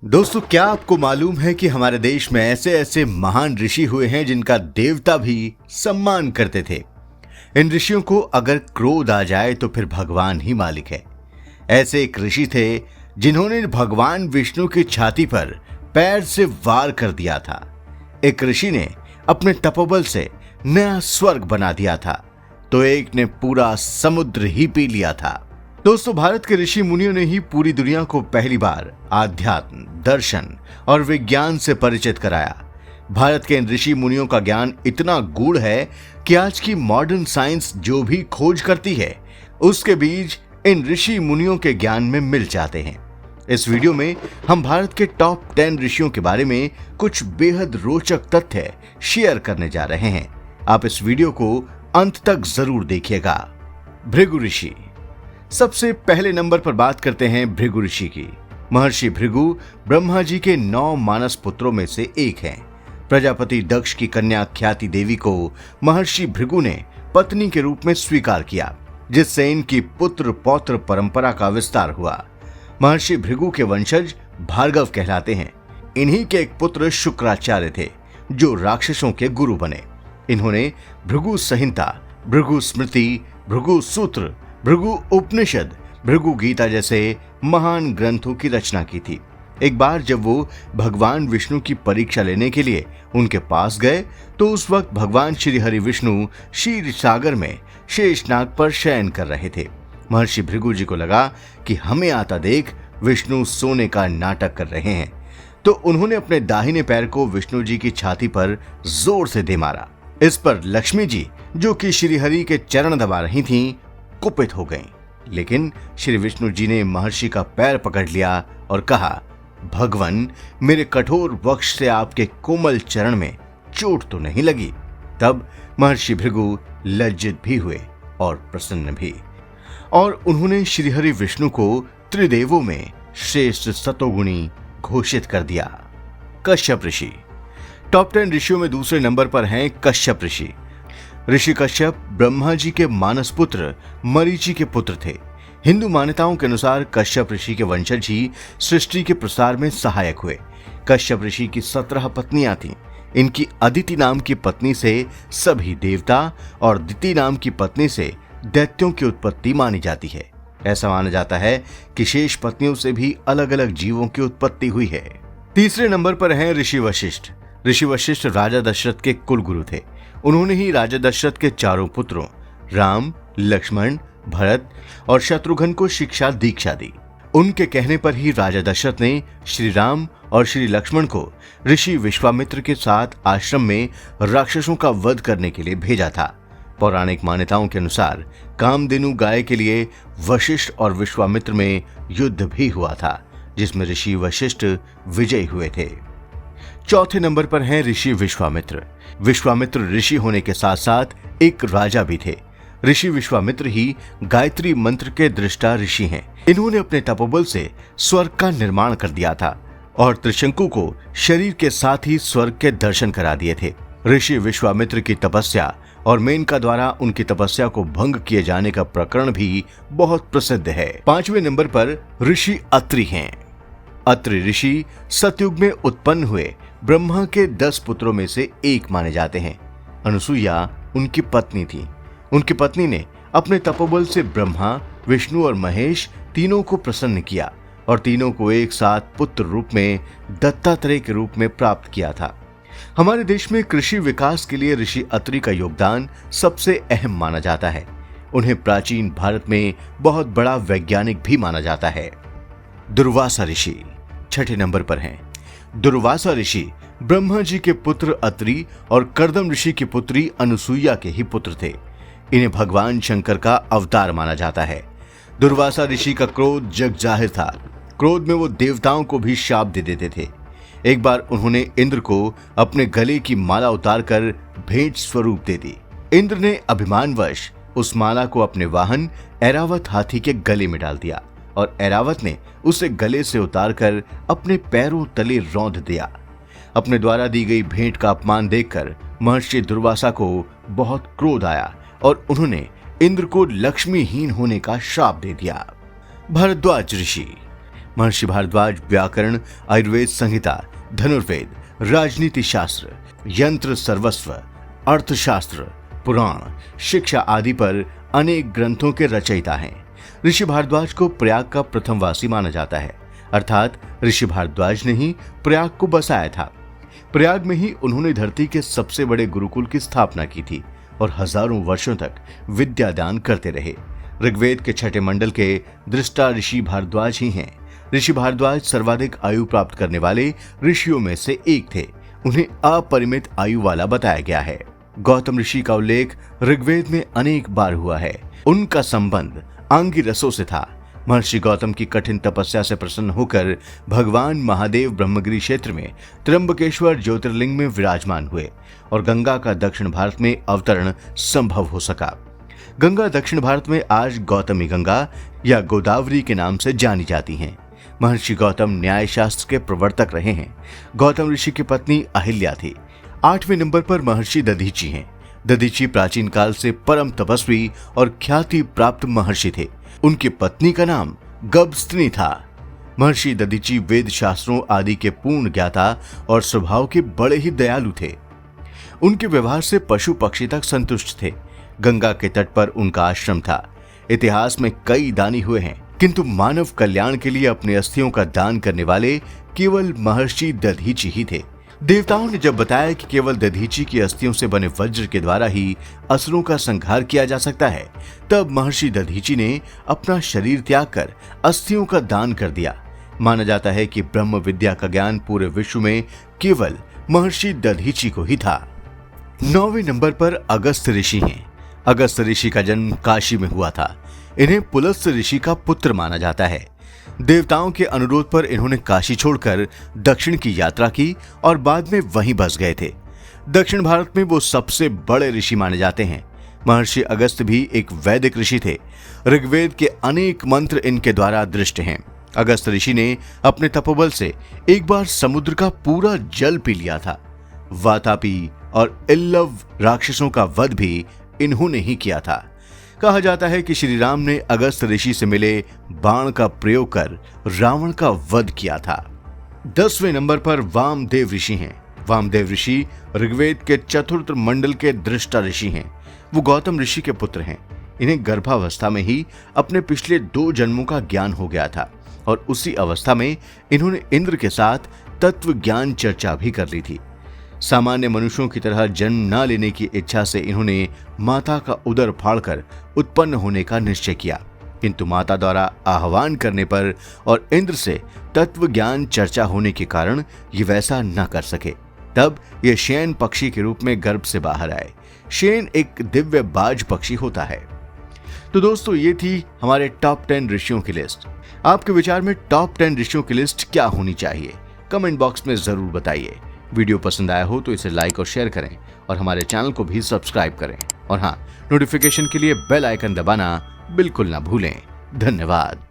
दोस्तों, क्या आपको मालूम है कि हमारे देश में ऐसे ऐसे महान ऋषि हुए हैं जिनका देवता भी सम्मान करते थे। इन ऋषियों को अगर क्रोध आ जाए तो फिर भगवान ही मालिक है। ऐसे एक ऋषि थे जिन्होंने भगवान विष्णु की छाती पर पैर से वार कर दिया था। एक ऋषि ने अपने तपोबल से नया स्वर्ग बना दिया था तो एक ने पूरा समुद्र ही पी लिया था। दोस्तों, भारत के ऋषि मुनियों ने ही पूरी दुनिया को पहली बार आध्यात्म, दर्शन और विज्ञान से परिचित कराया। भारत के इन ऋषि मुनियों का ज्ञान इतना गूढ़ है कि आज की मॉडर्न साइंस जो भी खोज करती है उसके बीज इन ऋषि मुनियों के ज्ञान में मिल जाते हैं। इस वीडियो में हम भारत के टॉप 10 ऋषियों के बारे में कुछ बेहद रोचक तथ्य शेयर करने जा रहे हैं। आप इस वीडियो को अंत तक जरूर देखिएगा। भृगु ऋषि। सबसे पहले नंबर पर बात करते हैं भृगु ऋषि की। महर्षि भृगु ब्रह्मा जी के 9 मानस पुत्रों में से एक हैं। प्रजापति दक्ष की कन्या ख्याति देवी को महर्षि भृगु ने पत्नी के रूप में स्वीकार किया, जिससे इनकी पुत्र पौत्र परंपरा का विस्तार हुआ। महर्षि भृगु के वंशज भार्गव कहलाते हैं। इन्हीं के एक पुत्र शुक्राचार्य थे जो राक्षसों के गुरु बने। इन्होंने भृगु संहिता, भृगु स्मृति, भृगु सूत्र, भृगु उपनिषद, भृगु गीता जैसे महान ग्रंथों की रचना की थी। एक बार जब वो भगवान विष्णु की परीक्षा लेने के लिए उनके पास गए तो उस वक्त भगवान श्री हरि विष्णु क्षीर सागर में शेषनाग पर शयन कर रहे थे। महर्षि भृगु जी को लगा कि हमें आता देख विष्णु सोने का नाटक कर रहे हैं, तो उन्होंने अपने दाहिने पैर को विष्णु जी की छाती पर जोर से दे मारा। इस पर लक्ष्मी जी, जो कि श्री हरि के चरण दबा रही थीं, कुपित हो गईं। लेकिन श्री विष्णु जी ने महर्षि का पैर पकड़ लिया और कहा, भगवान, मेरे कठोर वक्ष से आपके कोमल चरण में चोट तो नहीं लगी? तब महर्षि भृगु लज्जित भी हुए और प्रसन्न भी, और उन्होंने श्रीहरि विष्णु को त्रिदेवों में श्रेष्ठ सतोगुणी घोषित कर दिया। कश्यप ऋषि। टॉप 10 ऋषियों में दूसरे नंबर पर हैं कश्यप ऋषि। ऋषि कश्यप ब्रह्मा जी के मानस पुत्र मरीचि के पुत्र थे। हिंदू मान्यताओं के अनुसार कश्यप ऋषि के वंशज ही सृष्टि के प्रसार में सहायक हुए। कश्यप ऋषि की 17 पत्नियां थीं। इनकी अदिति नाम की पत्नी से सभी देवता और दिति नाम की पत्नी से दैत्यों की उत्पत्ति मानी जाती है। ऐसा माना जाता है कि शेष पत्नियों से भी अलग अलग जीवों की उत्पत्ति हुई है। तीसरे नंबर पर हैं ऋषि वशिष्ठ। ऋषि वशिष्ठ राजा दशरथ के कुल गुरु थे। उन्होंने ही राजा दशरथ के चारों पुत्रों राम, लक्ष्मण, भरत और शत्रुघ्न को शिक्षा दीक्षा दी। उनके कहने पर ही राजा दशरथ ने श्री राम और श्री लक्ष्मण को ऋषि विश्वामित्र के साथ आश्रम में राक्षसों का वध करने के लिए भेजा था। पौराणिक मान्यताओं के अनुसार कामधेनु गाय के लिए वशिष्ठ और विश्वामित्र में युद्ध भी हुआ था, जिसमें ऋषि वशिष्ठ विजयी हुए थे। चौथे नंबर पर हैं ऋषि विश्वामित्र। विश्वामित्र ऋषि होने के साथ साथ एक राजा भी थे। ऋषि विश्वामित्र ही गायत्री मंत्र के दृष्टा ऋषि हैं। इन्होंने अपने तपोबल से स्वर्ग का निर्माण कर दिया था और त्रिशंकु को शरीर के साथ ही स्वर्ग के दर्शन करा दिए थे। ऋषि विश्वामित्र की तपस्या और मेनका द्वारा उनकी तपस्या को भंग किए जाने का प्रकरण भी बहुत प्रसिद्ध है। 5वें नंबर पर ऋषि अत्रि हैं। अत्रि ऋषि सतयुग में उत्पन्न हुए ब्रह्मा के 10 पुत्रों में से एक माने जाते हैं। अनुसुईया उनकी पत्नी थी। उनकी पत्नी ने अपने तपोबल से ब्रह्मा, विष्णु और महेश तीनों को प्रसन्न किया और तीनों को एक साथ पुत्र रूप में दत्तात्रेय के रूप में प्राप्त किया था। हमारे देश में कृषि विकास के लिए ऋषि अत्रि का योगदान सबसे अहम माना जाता है। उन्हें प्राचीन भारत में बहुत बड़ा वैज्ञानिक भी माना जाता है। दुर्वासा ऋषि 6ठे नंबर पर हैं। दुर्वासा ऋषि ब्रह्मा जी के पुत्र अत्रि और कर्दम ऋषि की पुत्री अनुसुईया के ही पुत्र थे। इन्हें भगवान शंकर का अवतार माना जाता है। दुर्वासा ऋषि का क्रोध जग जाहिर था। क्रोध में वो देवताओं को भी शाप दे देते थे। एक बार उन्होंने इंद्र को अपने गले की माला उतारकर भेंट स्वरूप दे दी। इंद्र ने अभिमानवश उस माला को अपने वाहन ऐरावत हाथी के गले में डाल दिया और ऐरावत ने उसे गले से उतारकर अपने पैरों तले रौंद दिया। अपने द्वारा दी गई भेंट का अपमान देखकर महर्षि दुर्वासा को बहुत क्रोध आया और उन्होंने इंद्र को लक्ष्मीहीन होने का श्राप दे दिया। भारद्वाज ऋषि। महर्षि भारद्वाज व्याकरण, आयुर्वेद संहिता, धनुर्वेद, राजनीति शास्त्र, यंत्र सर्वस्व, अर्थशास्त्र, पुराण, शिक्षा आदि पर अनेक ग्रंथों के रचयिता हैं। ऋषि भारद्वाज को प्रयाग का प्रथम वासी माना जाता है, अर्थात ऋषि भारद्वाज ने ही प्रयाग को बसाया था। प्रयाग में ही उन्होंने धरती के सबसे बड़े गुरुकुल की स्थापना की थी और हजारों वर्षों तक विद्यादान करते रहे। ऋग्वेद के छठे मंडल के दृष्टा ऋषि भारद्वाज ही हैं। ऋषि भारद्वाज सर्वाधिक आयु प्राप्त करने वाले ऋषियों में से एक थे। उन्हें अपरिमित आयु वाला बताया गया है। गौतम ऋषि का उल्लेख ऋग्वेद में अनेक बार हुआ है। उनका संबंध आंगिरसों से था। महर्षि गौतम की कठिन तपस्या से प्रसन्न होकर भगवान महादेव ब्रह्मगिरी क्षेत्र में त्र्यंबकेश्वर ज्योतिर्लिंग में विराजमान हुए और गंगा का दक्षिण भारत में अवतरण संभव हो सका। गंगा दक्षिण भारत में आज गौतमी गंगा या गोदावरी के नाम से जानी जाती हैं। महर्षि गौतम न्याय शास्त्र के प्रवर्तक रहे हैं। गौतम ऋषि की पत्नी अहिल्या थी। 8वें नंबर पर महर्षि दधीची हैं। दधीची प्राचीन काल से परम तपस्वी और ख्याति प्राप्त महर्षि थे। उनकी पत्नी का नाम गब्स्तनी था। महर्षि दधीची वेद शास्त्रों आदि के पूर्ण ज्ञाता और स्वभाव के बड़े ही दयालु थे। उनके व्यवहार से पशु पक्षी तक संतुष्ट थे। गंगा के तट पर उनका आश्रम था। इतिहास में कई दानी हुए हैं, किंतु मानव कल्याण के लिए अपनी अस्थियों का दान करने वाले केवल महर्षि दधीची ही थे। देवताओं ने जब बताया कि केवल दधीची की अस्थियों से बने वज्र के द्वारा ही असुरों का संहार किया जा सकता है, तब महर्षि दधीची ने अपना शरीर त्याग कर अस्थियों का दान कर दिया। माना जाता है कि ब्रह्म विद्या का ज्ञान पूरे विश्व में केवल महर्षि दधीची को ही था। 9वें नंबर पर अगस्त्य ऋषि हैं। अगस्त्य ऋषि का जन्म काशी में हुआ था। इन्हें पुलस्त्य ऋषि का पुत्र माना जाता है। देवताओं के अनुरोध पर इन्होंने काशी छोड़कर दक्षिण की यात्रा की और बाद में वहीं बस गए थे। दक्षिण भारत में वो सबसे बड़े ऋषि माने जाते हैं। महर्षि अगस्त्य भी एक वैदिक ऋषि थे। ऋग्वेद के अनेक मंत्र इनके द्वारा दृष्ट हैं। अगस्त्य ऋषि ने अपने तपोबल से एक बार समुद्र का पूरा जल पी लिया था। वातापी और इल्लव राक्षसों का वध भी इन्होंने ही किया था। कहा जाता है कि श्री राम ने अगस्त्य ऋषि से मिले बाण का प्रयोग कर रावण का वध किया था। 10वें नंबर पर वामदेव ऋषि हैं। वामदेव ऋषि ऋग्वेद के चतुर्थ मंडल के दृष्टा ऋषि हैं। वो गौतम ऋषि के पुत्र हैं। इन्हें गर्भावस्था में ही अपने पिछले 2 जन्मों का ज्ञान हो गया था और उसी अवस्था में इन्होंने इंद्र के साथ तत्व ज्ञान चर्चा भी कर ली थी। सामान्य मनुष्यों की तरह जन्म न लेने की इच्छा से इन्होंने माता का उदर फाड़कर उत्पन्न होने का निश्चय किया, किंतु माता द्वारा आह्वान करने पर और इंद्र से तत्व ज्ञान चर्चा होने के कारण ये वैसा न कर सके। तब ये शयन पक्षी के रूप में गर्भ से बाहर आए। शयन एक दिव्य बाज पक्षी होता है। तो दोस्तों, ये थी हमारे टॉप 10 ऋषियों की लिस्ट। आपके विचार में टॉप 10 ऋषियों की लिस्ट क्या होनी चाहिए? कमेंट बॉक्स में जरूर बताइए। वीडियो पसंद आया हो तो इसे लाइक और शेयर करें और हमारे चैनल को भी सब्सक्राइब करें। और हाँ, नोटिफिकेशन के लिए बेल आइकन दबाना बिल्कुल ना भूलें। धन्यवाद।